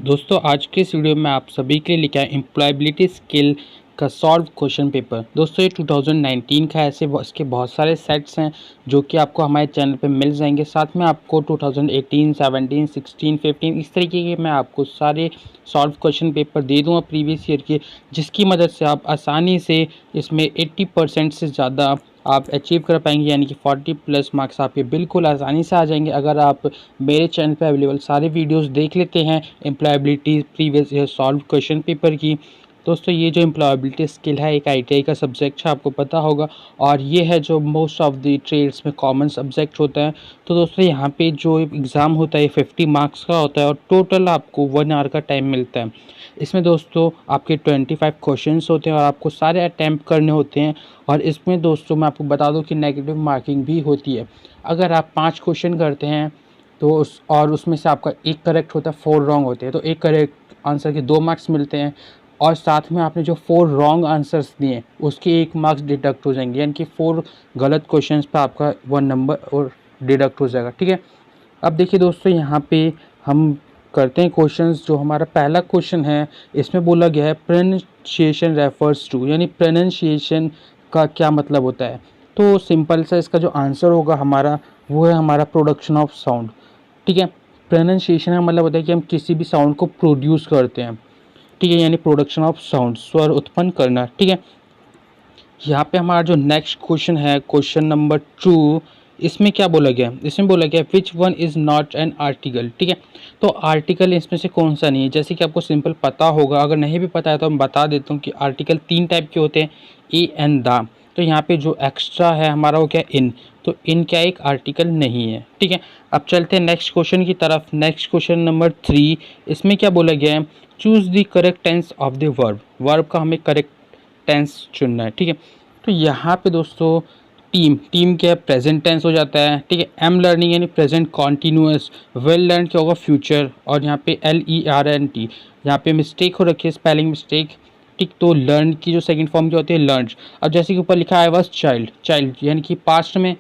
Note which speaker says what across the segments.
Speaker 1: दोस्तों आज के इस वीडियो में आप सभी के लिए लेके आए एम्प्लॉयबिलिटी स्किल का सॉल्व क्वेश्चन पेपर। दोस्तों ये 2019 का ऐसे इसके बहुत सारे सेट्स हैं जो कि आपको हमारे चैनल पे मिल जाएंगे। साथ में आपको 2018, 17, 16, 15 इस तरीके के मैं आपको सारे सॉल्व क्वेश्चन पेपर दे दूँगा प्रीवियस ईयर के, जिसकी मदद से आप आसानी से इसमें 80% से ज़्यादा आप अचीव कर पाएंगे, यानी कि 40 प्लस मार्क्स आपके बिल्कुल आसानी से आ जाएंगे अगर आप मेरे चैनल पे अवेलेबल सारे वीडियोस देख लेते हैं employability previous year solve question paper की। दोस्तों ये जो एम्प्लॉयबिलिटी स्किल है एक आईटीआई का सब्जेक्ट है, आपको पता होगा, और ये है जो मोस्ट ऑफ द ट्रेड्स में कॉमन सब्जेक्ट होता है। तो दोस्तों यहाँ पे जो एग्ज़ाम होता है 50 मार्क्स का होता है और टोटल आपको 1 आवर का टाइम मिलता है। इसमें दोस्तों आपके 25 क्वेश्चंस होते हैं और आपको सारे अटैम्प्ट करने होते हैं। और इसमें दोस्तों मैं आपको बता दूं कि नेगेटिव मार्किंग भी होती है। अगर आप 5 क्वेश्चन करते हैं तो उसमें से आपका एक करेक्ट होता है, 4 रॉन्ग होते हैं, तो एक करेक्ट आंसर के 2 मार्क्स मिलते हैं। और साथ में आपने जो 4 रॉन्ग आंसर्स दिए उसके 1 मार्क्स डिडक्ट हो जाएंगे, यानी कि 4 गलत क्वेश्चंस पे आपका 1 नंबर और डिडक्ट हो जाएगा। ठीक है, अब देखिए दोस्तों यहाँ पे हम करते हैं क्वेश्चंस। जो हमारा पहला क्वेश्चन है इसमें बोला गया है प्रोनाउंसिएशन रेफर्स टू, यानी प्रोनाउंसिएशन का क्या मतलब होता है। तो सिंपल सा इसका जो आंसर होगा हमारा वो है हमारा प्रोडक्शन ऑफ साउंड। ठीक है, प्रोनाउंसिएशन का मतलब होता है कि हम किसी भी साउंड को प्रोड्यूस करते हैं। ठीक है, यानी प्रोडक्शन ऑफ साउंड, स्वर उत्पन्न करना। ठीक है, यहाँ पे हमारा जो नेक्स्ट क्वेश्चन है क्वेश्चन नंबर 2, इसमें क्या बोला गया है, इसमें बोला गया विच one is not an article. ठीक है, तो आर्टिकल इसमें से कौन सा नहीं है, जैसे कि आपको सिंपल पता होगा, अगर नहीं भी पता है तो मैं बता देता हूँ कि आर्टिकल 3 टाइप के होते हैं, ए एंड द। तो यहाँ पे जो एक्स्ट्रा है हमारा वो क्या, इन, तो इन क्या एक आर्टिकल नहीं है। ठीक है, अब चलते हैं नेक्स्ट क्वेश्चन की तरफ। नेक्स्ट क्वेश्चन नंबर 3, इसमें क्या बोला गया है, choose the correct tense of the verb. Verb का हमें करेक्ट टेंस चुनना है। ठीक है, तो यहाँ पे दोस्तों टीम क्या है, प्रेजेंट टेंस हो जाता है। ठीक है, एम लर्निंग यानी प्रेजेंट कॉन्टीन्यूअस, वेल लर्न क्या होगा, फ्यूचर, और यहाँ पे LERNT, यहाँ पे मिस्टेक हो रखी है, स्पेलिंग मिस्टेक। ठीक, तो लर्न की जो सेकंड फॉर्म क्या होती है, लर्न। अब जैसे कि ऊपर लिखा है आई वाज चाइल्ड, चाइल्ड यानी कि पास्ट में,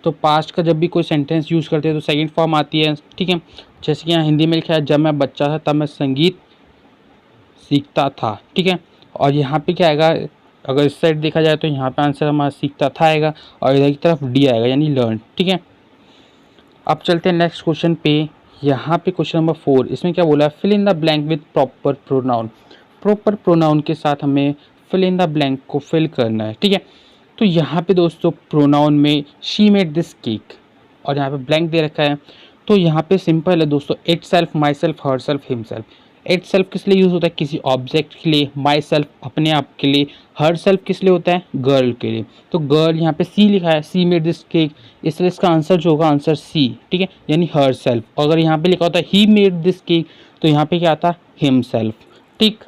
Speaker 1: तो पास्ट का जब भी कोई सेंटेंस यूज़ करते हैं तो सेकंड फॉर्म आती है। ठीक है, जैसे कि यहाँ हिंदी में लिखा है जब मैं बच्चा था तब मैं संगीत सीखता था। ठीक है, और यहाँ पे क्या आएगा, अगर इस साइड देखा जाए तो यहाँ पे आंसर हमारा सीखता था आएगा और इधर की तरफ डी आएगा यानी लर्न। ठीक है, अब चलते हैं नेक्स्ट क्वेश्चन पे। यहाँ पे क्वेश्चन नंबर 4, इसमें क्या बोला है, fill in the blank with proper pronoun. Proper pronoun के साथ हमें फिल इन द ब्लैंक को फिल करना है। ठीक है, तो यहाँ पे दोस्तों प्रोनाउन में शी मेड दिस केक और यहाँ पे ब्लैंक दे रखा है। तो यहाँ पे सिंपल है दोस्तों, it self, my self, her self, him self. It self किस लिए यूज़ होता है, किसी ऑब्जेक्ट के लिए, माई सेल्फ अपने आप के लिए, हर सेल्फ किस लिए होता है, गर्ल के लिए। तो गर्ल यहाँ पे सी लिखा है, सी मेड दिस केक, इसलिए इसका आंसर जो होगा आंसर सी। ठीक है, यानी हर सेल्फ। अगर यहाँ पे लिखा होता है ही मेड दिस केक तो यहाँ पे क्या आता है, हिम सेल्फ। ठीक,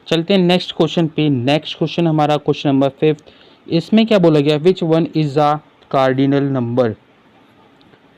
Speaker 1: चलते हैं नेक्स्ट क्वेश्चन पे। नेक्स्ट क्वेश्चन हमारा क्वेश्चन नंबर 5, इसमें क्या बोला गया, विच one is a cardinal number.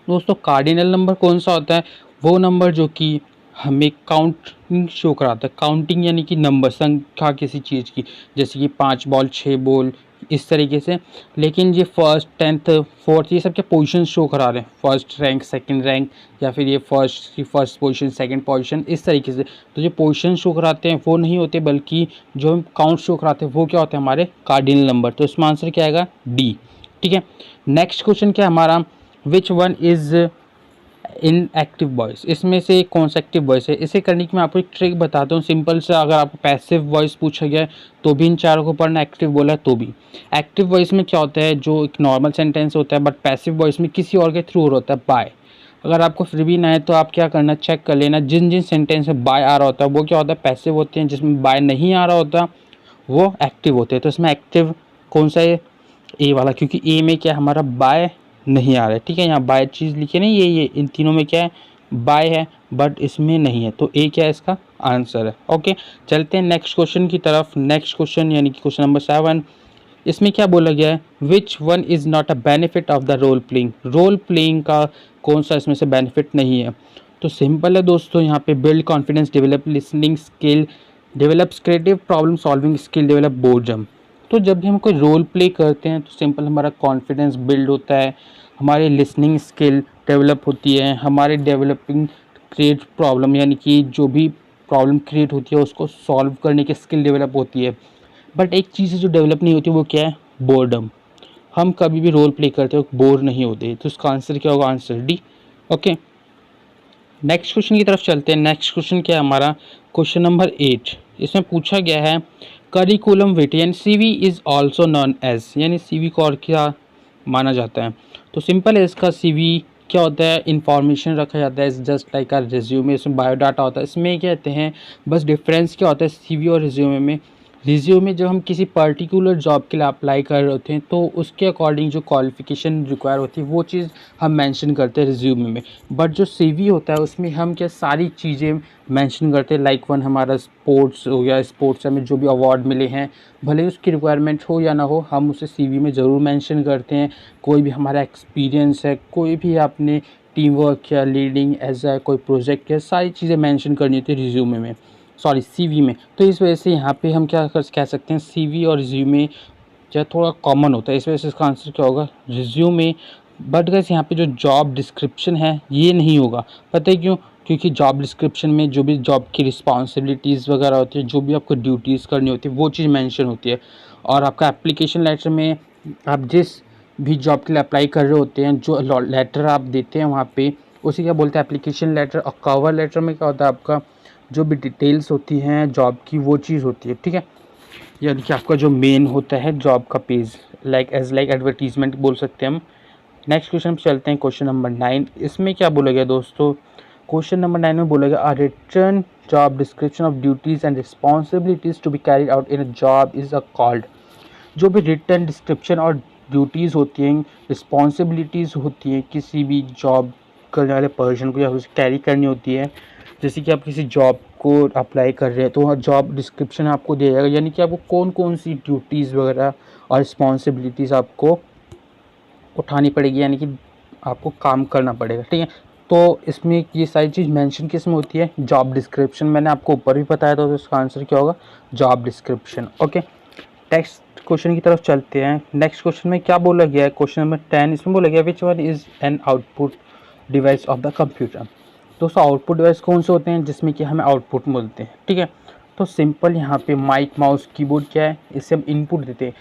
Speaker 1: दोस्तों कार्डिनल नंबर कौन सा होता है, वो नंबर जो कि हमें काउंटिंग शो कराता है। काउंटिंग यानी कि नंबर, संख्या किसी चीज़ की, जैसे कि 5 बॉल 6 बॉल इस तरीके से। लेकिन ये फर्स्ट, 10th, 4th ये सब के पोजीशन शो करा रहे हैं, फर्स्ट रैंक, सेकंड रैंक, या फिर ये फर्स्ट की फर्स्ट पोजीशन, सेकंड पोजीशन, इस तरीके से। तो जो पोजीशन शो कराते हैं वो नहीं होते, बल्कि जो हम काउंट शो कराते हैं वो क्या होते हैं, हमारे कार्डिनल नंबर। तो इसमें आंसर क्या आएगा, डी। ठीक है, नेक्स्ट क्वेश्चन क्या है हमारा, विच one is in active voice. इसमें से कौन सा एक्टिव वॉइस है, इसे करने की मैं आपको एक ट्रिक बताता हूँ सिंपल सा। अगर आपको पैसिव वॉइस पूछा गया है तो भी इन चारों को पढ़ना, एक्टिव बोला तो भी। एक्टिव वॉइस में क्या होता है, जो एक नॉर्मल सेंटेंस होता है, बट पैसिव वॉइस में किसी और के थ्रू होता है, बाय। अगर आपको फिर भी ना है तो आप क्या करना, चेक कर लेना, जिन जिन सेंटेंस में बाय आ रहा होता है वो क्या होता है, पैसिव होते हैं, जिसमें बाय नहीं आ रहा होता वो एक्टिव होते हैं। तो इसमें एक्टिव कौन सा है, ए वाला, क्योंकि ए में क्या हमारा बाय नहीं आ रहा है। ठीक है, यहाँ बाय चीज़ लिखे नहीं, ये इन तीनों में क्या है, बाय है, बट इसमें नहीं है, तो ए क्या है इसका आंसर है। ओके, चलते हैं नेक्स्ट क्वेश्चन की तरफ। नेक्स्ट क्वेश्चन यानी कि क्वेश्चन नंबर 7, इसमें क्या बोला गया है, which one is not a benefit of the role playing. Role playing का कौन सा इसमें से बेनिफिट नहीं है। तो सिंपल है दोस्तों, यहाँ पे build confidence, develop listening skill, develops creative problem solving skill, develop boredom. तो जब भी हम कोई रोल प्ले करते हैं तो सिंपल हमारा कॉन्फिडेंस बिल्ड होता है, हमारी लिसनिंग स्किल डेवलप होती है, हमारे डेवलपिंग क्रिएट प्रॉब्लम, यानी कि जो भी प्रॉब्लम क्रिएट होती है उसको सॉल्व करने की स्किल डेवलप होती है। बट एक चीज़ जो डेवलप नहीं होती वो क्या है? बोर्डम। हम कभी भी रोल प्ले करते हो बोर नहीं होते, तो उसका आंसर क्या होगा? Answer D. Okay, next question की तरफ चलते हैं। नेक्स्ट क्वेश्चन क्या है हमारा? Question number 8। इसमें पूछा गया है curriculum vitae and CV is also known as, यानी सीवी को और क्या माना जाता है? तो सिंपल है इसका। सीवी क्या होता है? इंफॉर्मेशन रखा जाता है, जस्ट लाइक आर रिज्यूमे, इसमें बायोडाटा होता है। इसमें कहते हैं बस डिफरेंस क्या होता है सीवी और रिज्यूमे में? रिज्यूमे जब हम किसी पर्टिकुलर जॉब के लिए अप्लाई कर रहे होते हैं तो उसके अकॉर्डिंग जो क्वालिफिकेशन रिक्वायर होती है वो चीज़ हम मेंशन करते हैं रिज्यूमे में। बट जो सीवी होता है उसमें हम क्या सारी चीज़ें मेंशन करते हैं। लाइक वन हमारा स्पोर्ट्स हो गया, स्पोर्ट्स में जो भी अवार्ड मिले हैं, भले ही उसकी रिक्वायरमेंट हो या ना हो, हम उसे सीवी में ज़रूर मेंशन करते हैं। कोई भी हमारा एक्सपीरियंस है, कोई भी आपने टीम वर्क या लीडिंग एज ए कोई प्रोजेक्ट किया, सारी चीज़ें मेंशन करनी होती है रिज्यूमे में, सॉरी सीवी में। तो इस वजह से यहाँ पे हम क्या कह सकते हैं, सीवी और रिज्यूमे जो थोड़ा कॉमन होता है, इस वजह से इसका आंसर क्या होगा? रिज्यूमे। बट गैस यहाँ पे जो जॉब डिस्क्रिप्शन है ये नहीं होगा। पता है क्यों? क्योंकि जॉब डिस्क्रिप्शन में जो भी जॉब की रिस्पॉन्सिबिलिटीज़ वगैरह होती है, जो भी आपको ड्यूटीज़ करनी होती है वो चीज़ मेंशन होती है। और आपका एप्लीकेशन लेटर में आप जिस भी जॉब के लिए अप्लाई कर रहे होते हैं, जो लेटर आप देते हैं वहाँ पे, उसी क्या बोलते हैं? Application letter. और कवर लेटर में क्या होता है? आपका जो भी डिटेल्स होती हैं जॉब की वो चीज़ होती है, ठीक है। यानी कि आपका जो मेन होता है जॉब का पेज, लाइक एडवर्टीजमेंट बोल सकते हैं हम। नेक्स्ट क्वेश्चन पे चलते हैं, क्वेश्चन नंबर 9। इसमें क्या बोला गया दोस्तों? क्वेश्चन नंबर 9 में बोला गया a written job description of duties and responsibilities to be carried out in a job is a called. जो भी रिटन डिस्क्रिप्शन और ड्यूटीज़ होती हैं, रिस्पॉन्सिबिलिटीज़ होती हैं किसी भी जॉब करने वाले पर्सन को, या उसे कैरी करनी होती है, जैसे कि आप किसी जॉब को अप्लाई कर रहे हैं तो जॉब डिस्क्रिप्शन आपको दिया जाएगा, यानी कि आपको कौन कौन सी ड्यूटीज़ वगैरह और रिस्पॉन्सिबिलिटीज़ आपको उठानी पड़ेगी, यानी कि आपको काम करना पड़ेगा, ठीक है। तो इसमें ये सारी चीज़ मेंशन किस में होती है? Job description. मैंने आपको ऊपर भी बताया था, तो इसका आंसर क्या होगा? Job description. Okay, next question की तरफ चलते हैं। नेक्स्ट क्वेश्चन में क्या बोला गया है? Question number 10। इसमें बोला गया विच one is an output device of the computer. दोस्तों आउटपुट डिवाइस कौन से होते हैं जिसमें कि हमें आउटपुट मिलते हैं, ठीक है। तो सिंपल यहाँ पे माइक, माउस, कीबोर्ड क्या है? इससे हम इनपुट देते हैं।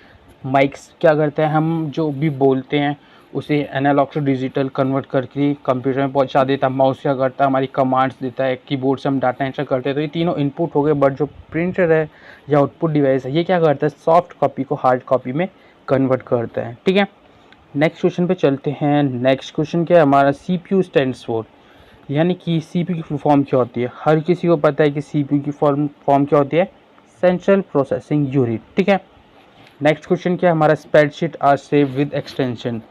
Speaker 1: माइक्स क्या करता है? हम जो भी बोलते हैं उसे एनालॉग से डिजिटल कन्वर्ट करके कंप्यूटर में पहुंचा देता है। माउस क्या करता है? हमारी कमांड्स देता है। कीबोर्ड से हम डाटा एंटर करते हैं। तो ये तीनों इनपुट हो गए। बट जो प्रिंटर है या आउटपुट डिवाइस है ये क्या करता है? सॉफ्ट कॉपी को हार्ड कॉपी में कन्वर्ट करता है, ठीक है। नेक्स्ट क्वेश्चन पे चलते हैं। नेक्स्ट क्वेश्चन क्या है हमारा? CPU स्टैंड्स फॉर, यानी कि CPU की फुल फॉर्म क्या होती है? हर किसी को पता है कि CPU की फॉर्म क्या होती है? सेंट्रल प्रोसेसिंग यूनिट, ठीक है। नेक्स्ट क्वेश्चन क्या है हमारा? Spreadsheet are save with extension,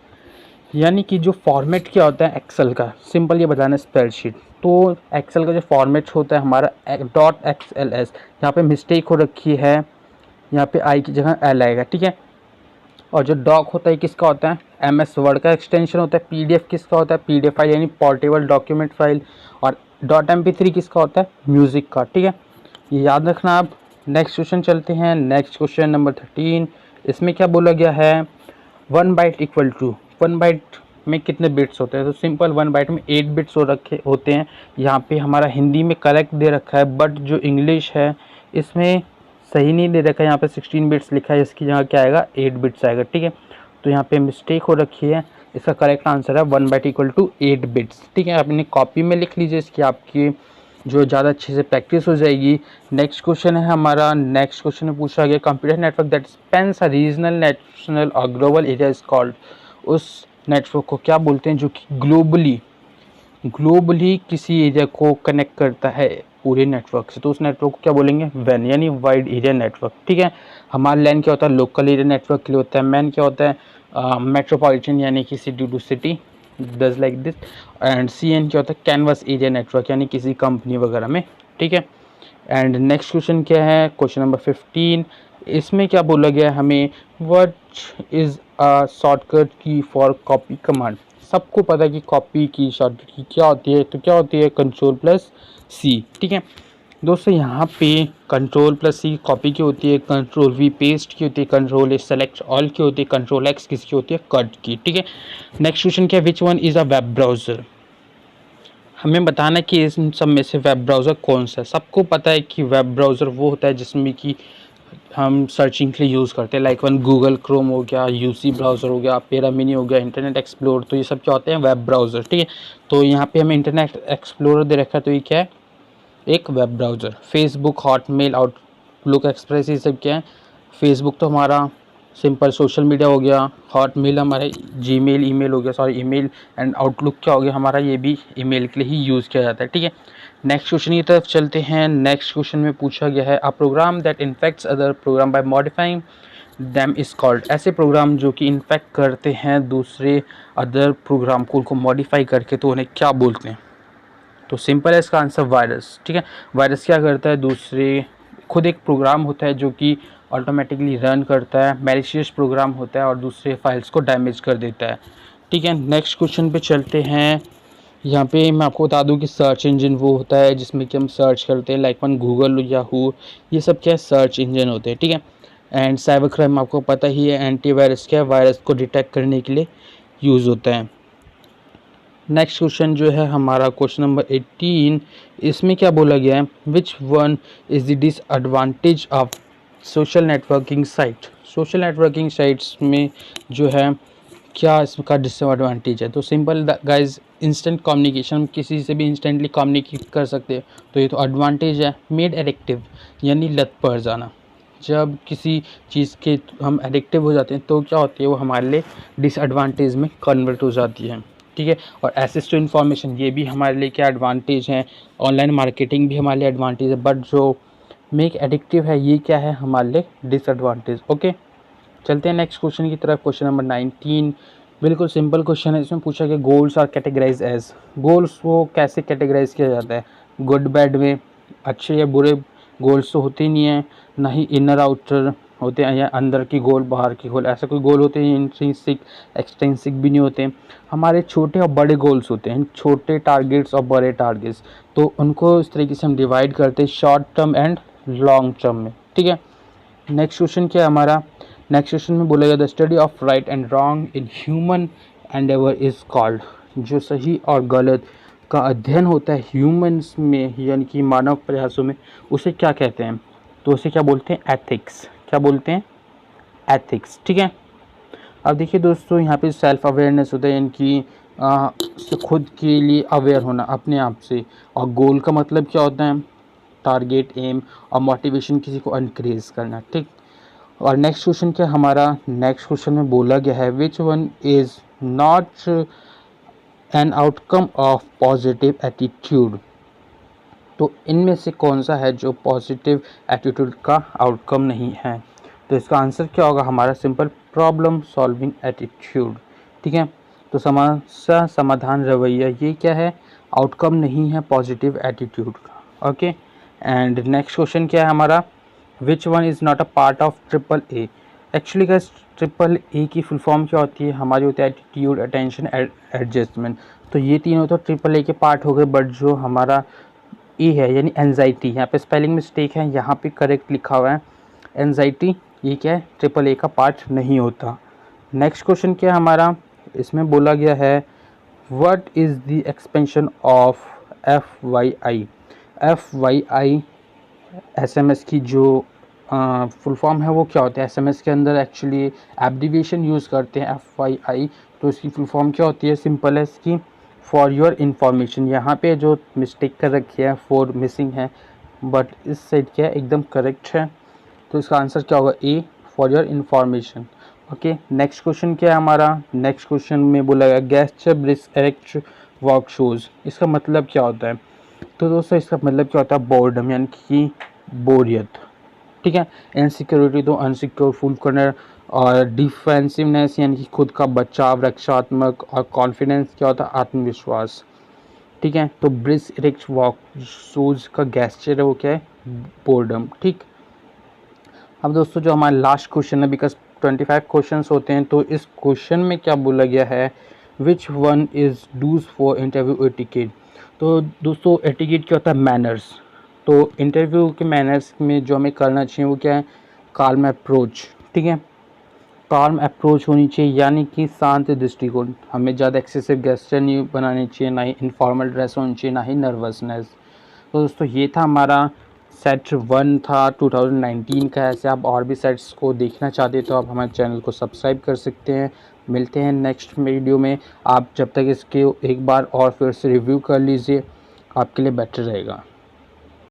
Speaker 1: यानी कि जो फॉर्मेट क्या होता है एक्सेल का? सिंपल ये बताना है स्प्रेडशीट। तो एक्सेल का जो फॉर्मेट होता है हमारा .xls, यहाँ पे मिस्टेक हो रखी है, यहाँ पे आई की जगह एल आएगा, ठीक है। और जो डॉक होता है किसका होता है? MS वर्ड का एक्सटेंशन होता है। PDF किसका होता है? PDF फाइल, यानी पोर्टेबल डॉक्यूमेंट फाइल। और .mp3 किसका होता है? म्यूज़िक का, ठीक है। ये याद रखना आप। नेक्स्ट क्वेश्चन चलते हैं। Next question number 13। इसमें क्या बोला गया है? 1 बाइट इक्वल टू, 1 बाइट में कितने बिट्स होते हैं? तो सिंपल 1 बाइट में 8 बिट्स होते हैं। यहाँ पे हमारा हिंदी में करेक्ट दे रखा है, बट जो इंग्लिश है इसमें सही नहीं दे रखा है। यहाँ पे 16 बिट्स लिखा है, इसकी जगह क्या आएगा? 8 बिट्स आएगा, ठीक है। तो यहाँ पे मिस्टेक हो रखी है। इसका करेक्ट आंसर है 1 बाइट इक्वल टू 8 बिट्स, ठीक है। अपनी कॉपी में लिख लीजिए, इसकी आपकी जो ज़्यादा अच्छे से प्रैक्टिस हो जाएगी। नेक्स्ट क्वेश्चन है हमारा। नेक्स्ट क्वेश्चन में पूछा गया computer network that Spence a regional, national और ग्लोबल एरिया इज कॉल्ड। उस नेटवर्क को क्या बोलते हैं जो कि ग्लोबली किसी एरिया को कनेक्ट करता है पूरे नेटवर्क से? तो उस नेटवर्क को क्या बोलेंगे? वैन, यानी वाइड एरिया नेटवर्क, ठीक है। हमारा लैन क्या होता है? लोकल एरिया नेटवर्क के लिए होता है। मैन क्या होता है? मेट्रोपॉलिटन, यानी कि city to city, does like this. And CN क्या होता है? कैनवस एरिया नेटवर्क, यानी किसी कंपनी वगैरह में, ठीक है। एंड नेक्स्ट क्वेश्चन क्या है? Question number 15। इसमें क्या बोला गया है हमें? व्हाट इज़ अ शॉर्टकट की फॉर कॉपी कमांड? सबको पता है कि कॉपी की शॉर्टकट की क्या होती है, तो क्या होती है? Ctrl+C, ठीक है। दोस्तों यहाँ पे Ctrl+C कॉपी की होती है, Ctrl+V पेस्ट की होती है, Ctrl+A सेलेक्ट ऑल की होती है, Ctrl+X किसकी होती है? कट की, ठीक है। नेक्स्ट क्वेश्चन क्या है? Which one is a web browser? हमें बताना है कि इन सब में से वेब ब्राउज़र कौन सा है। सबको पता है कि वेब ब्राउज़र वो होता है जिसमें कि हम सर्चिंग के लिए यूज़ करते हैं, लाइक वन गूगल क्रोम हो गया, यूसी ब्राउज़र हो गया, पेरा मिनी हो गया, इंटरनेट एक्सप्लोरर। तो ये सब क्या होते हैं? वेब ब्राउज़र, ठीक है। तो यहाँ पे हमें इंटरनेट एक्सप्लोरर दे रखा है, तो ये क्या है? एक web browser. Facebook, Hotmail, outlook express, ये सब क्या है? फेसबुक तो हमारा सिंपल सोशल मीडिया हो गया, हॉटमेल हमारा जीमेल ईमेल हो गया, सॉरी ईमेल, एंड आउटलुक क्या हो गया हमारा, ये भी ईमेल के लिए ही यूज़ किया जाता है, ठीक है। नेक्स्ट क्वेश्चन की तरफ चलते हैं। नेक्स्ट क्वेश्चन में पूछा गया है, a program that infects other program by modifying them is called. ऐसे प्रोग्राम जो कि इन्फेक्ट करते हैं दूसरे अदर प्रोग्राम को, उनको मॉडिफाई करके, तो उन्हें क्या बोलते हैं? तो सिंपल है इसका आंसर, वायरस, ठीक है। वायरस क्या करता है? दूसरे, खुद एक प्रोग्राम होता है जो कि ऑटोमेटिकली रन करता है, मैलिशियस प्रोग्राम होता है और दूसरे फाइल्स को डैमेज कर देता है, ठीक है। नेक्स्ट क्वेश्चन पे चलते हैं। यहाँ पे मैं आपको बता दूँ कि सर्च इंजन वो होता है जिसमें कि हम सर्च करते हैं, लाइक वन गूगल, याहू, ये सब क्या है? सर्च इंजन होते हैं, ठीक है। एंड साइबर क्राइम आपको पता ही है, एंटीवायरस क्या है? वायरस को डिटेक्ट करने के लिए यूज़ होता है। नेक्स्ट क्वेश्चन जो है हमारा क्वेश्चन नंबर 18, इसमें क्या बोला गया है? Which one is the disadvantage of social networking site. Social networking sites में जो है क्या इसका डिसएडवांटेज है? तो सिंपल गाइज, इंस्टेंट कम्युनिकेशन, किसी से भी इंस्टेंटली कम्युनिकेट कर सकते हैं, तो ये तो एडवांटेज है। मेड एडिक्टिव, यानी लत पड़ जाना। जब किसी चीज़ के हम एडिक्टिव हो जाते हैं तो क्या होती है? वो हमारे लिए डिसएडवांटेज में कन्वर्ट हो जाती है, ठीक है। और एक्सेस टू इन्फॉर्मेशन, ये भी हमारे लिए क्या एडवांटेज है? ऑनलाइन मार्केटिंग भी हमारे लिए एडवांटेज है, बट जो मेक एडिक्टिव है ये क्या है? हमारे लिए डिसएडवांटेज। ओके, चलते हैं नेक्स्ट क्वेश्चन की तरफ। क्वेश्चन नंबर 19, बिल्कुल सिंपल क्वेश्चन है। इसमें पूछा गया goals are categorize as. Goals को कैसे कैटेगराइज किया जाता है? गुड बैड में, अच्छे या बुरे गोल्स तो होते ही नहीं है, ना ही इनर आउटर होते हैं, या अंदर की गोल बाहर की गोल, ऐसा कोई गोल होते हैं। इंट्रिंसिक एक्सटेंसिक भी नहीं होते हैं। हमारे छोटे और बड़े गोल्स होते हैं, छोटे टारगेट्स और बड़े टारगेट्स, तो उनको इस तरीके से हम डिवाइड करते हैं short term and long term में, ठीक है। नेक्स्ट क्वेश्चन क्या है हमारा? नेक्स्ट क्वेश्चन में बोला गया the study of right and wrong in human Endeavour is called. जो सही और गलत का अध्ययन होता है ह्यूमंस में, यानी कि मानव प्रयासों में, उसे क्या कहते हैं? तो उसे क्या बोलते हैं? एथिक्स। क्या बोलते हैं? एथिक्स, ठीक है। अब देखिए दोस्तों, यहाँ पे सेल्फ अवेयरनेस होता है, यानी कि खुद के लिए अवेयर होना अपने आप से। और गोल का मतलब क्या होता है? टारगेट, एम और मोटिवेशन, किसी को इनक्रीज करना, ठीक। और नेक्स्ट क्वेश्चन क्या हमारा? नेक्स्ट क्वेश्चन में बोला गया है which one is not an outcome of positive attitude. तो इनमें से कौन सा है जो पॉजिटिव एटीट्यूड का आउटकम नहीं है? तो इसका आंसर क्या होगा हमारा? सिंपल, प्रॉब्लम सॉल्विंग एटीट्यूड, ठीक है। तो समस्या समाधान रवैया, ये क्या है? आउटकम नहीं है पॉजिटिव एटीट्यूड का, ओके। एंड नेक्स्ट क्वेश्चन क्या है हमारा? विच one is not a part of triple A. Actually guys, triple A की फुल फॉर्म क्या होती है? हमारी होती है एटीट्यूड, अटेंशन, एडजस्टमेंट। तो ये तीनों तो ट्रिपल ए के पार्ट हो गए, बट जो हमारा ई है यानी एंजाइटी, यहाँ पे स्पेलिंग मिस्टेक है, यहाँ पे करेक्ट लिखा हुआ है एंजाइटी, ये क्या है? ट्रिपल ए का पार्ट नहीं होता। नेक्स्ट क्वेश्चन क्या है हमारा? इसमें बोला गया है what is the expansion of FYI। FYI SMS की जो फुल फॉर्म है वो क्या होता है? SMS के अंदर एक्चुअली एब्रीविएशन यूज़ करते हैं FYI, तो इसकी फुल फॉर्म क्या होती है? सिंपल है इसकी, फॉर योर इन्फॉर्मेशन। यहाँ पे जो मिस्टेक कर रखी है, फॉर मिसिंग है, बट इस साइड क्या है? एकदम करेक्ट है। तो इसका आंसर क्या होगा? A, for your information, okay. Next question क्या है हमारा? नेक्स्ट क्वेश्चन में बोला गया gesture brisk erect walk shows. इसका मतलब क्या होता है? तो दोस्तों इसका मतलब क्या होता है? बोर्डम, यानी कि बोरियत, ठीक है। इनसिक्योरिटी तो अनसिक्योर, फुल कॉर्नर, और डिफेंसिवनेस यानी कि खुद का बचाव, रक्षात्मक, और कॉन्फिडेंस क्या होता है? आत्मविश्वास, ठीक है। तो ब्रिस्क इरेक्ट वॉक शूज का गेस्चर है वो क्या है? बोर्डम, ठीक। अब दोस्तों जो हमारा लास्ट क्वेश्चन है, बिकॉज 25 क्वेश्चंस होते हैं, तो इस क्वेश्चन में क्या बोला गया है? Which one is do's for interview etiquette. तो दोस्तों एटिकेट क्या होता है? मैनर्स। तो इंटरव्यू के मैनर्स में जो हमें करना चाहिए वो क्या है? काल्म अप्रोच, ठीक है। काम अप्रोच होनी चाहिए, यानी कि शांत दृष्टिकोण। हमें ज़्यादा एक्सेसिव गेस्चर नहीं बनाने चाहिए, ना ही इनफॉर्मल ड्रेस होनी चाहिए, ना ही नर्वसनेस। तो दोस्तों ये था हमारा सेट 1 था 2019 का। ऐसे आप और भी सेट्स को देखना चाहते तो आप हमारे चैनल को सब्सक्राइब कर सकते हैं। मिलते हैं नेक्स्ट वीडियो में। आप जब तक इसके एक बार और फिर से रिव्यू कर लीजिए, आपके लिए बेटर रहेगा।